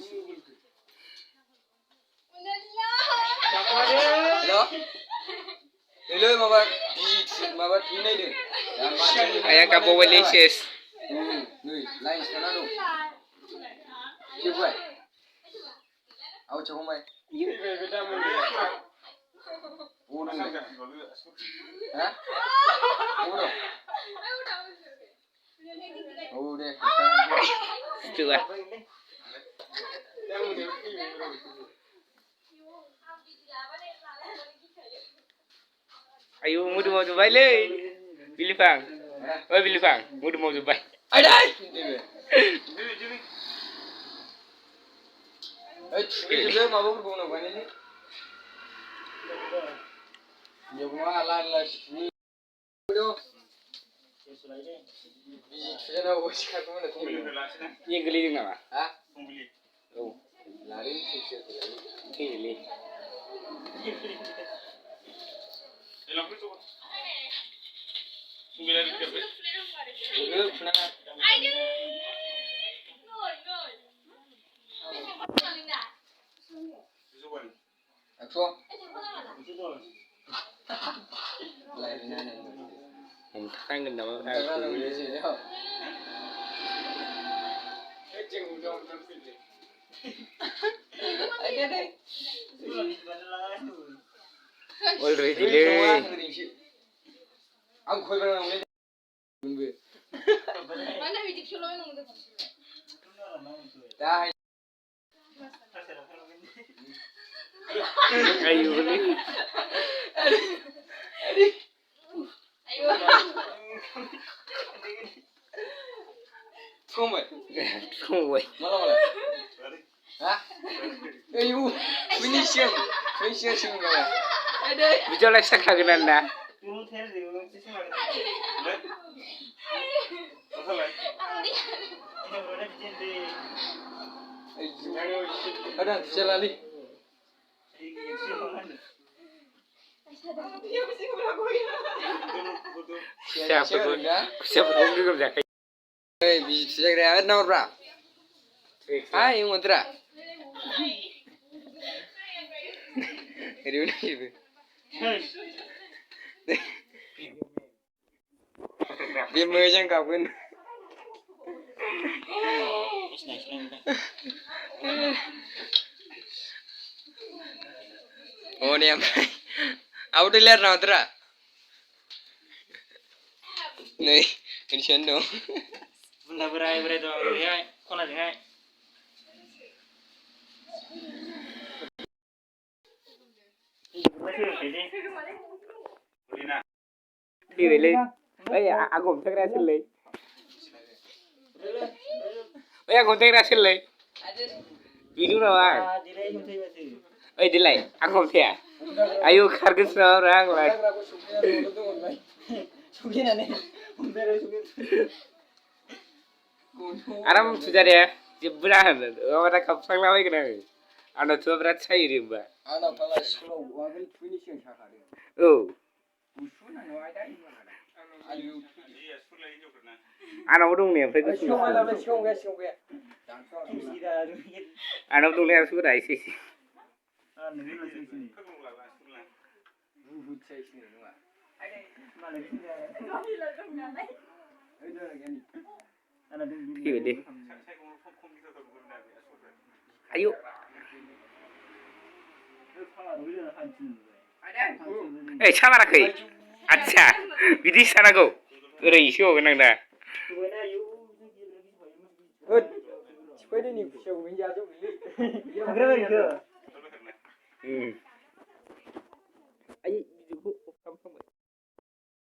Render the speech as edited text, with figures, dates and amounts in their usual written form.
hello hello माबा माबा थैनायदों आया गाबावबायलै सेस नै लाइन सोना दं जोब्बाय आवथिया हमबाय अबाव दं हा अबाव दं औ दे जोबा ayo modomaव जोबबायलै बिलिफां ओइ बिलिफां मोदोमाव जोबबाय आइदै ओइ थुखैजोबदो माबाफोरखौ उनाव गायनोसै जोबा लाला बिजि थुजानांगौ सिखारगौमोन ये गोलैदों नामा हा औ लालै सैसो थैयोलै फुनाङा हमथानांगोन नामा अलरेडि आं खयबार mana bidik solo nung de दा ayo goलै ayo फंबाय संबाय माला हा आयु फिनिशिं सिंगावा बिदियावलाय साखागोन आरोना ada jalan siapa gogoम जाखायो ओइ बिजि थुजाग्राया ओरै नाहरब्रा हाय उमुद्रा ओरैबो नायोबो बे मोजां गाबगोन हनै ओमफ्राय आब दै लेर नाहरदोरा नै ओरैसोन दं बुन्दा बोराय दं ओरैहाय खनाजोंहाय थैबायलै ओइ आं हमथाग्राया सोरलै ओइ आं हमथाग्राया सोरलै बिनु नामा ओइ देलाय आं हमथाया आयौ खारगोनसो नामाब्रा आंलाय आराम थुजादे जेबो नाङा माबा खाबफ्लांलाबायगोन आङो आंनाव थुबा बिराद सायो रे होमबा आंना फाला स्कुलाव आगोल थुयैनि सिगां साखादों औ गुसु नाङो आयदा आयु आंनावबो दंने ओमफ्राय गुसु सिगाङाव गैया आंनावबो दंने आसुगुरा एसे एसे थैबाय दे आयौ ओइ सामाराखै आदसा बिदि सानांगौ ओरैसो हगोन आं दा सिफायदों नि खुसियाखौ बेनो जाजोबगोनलै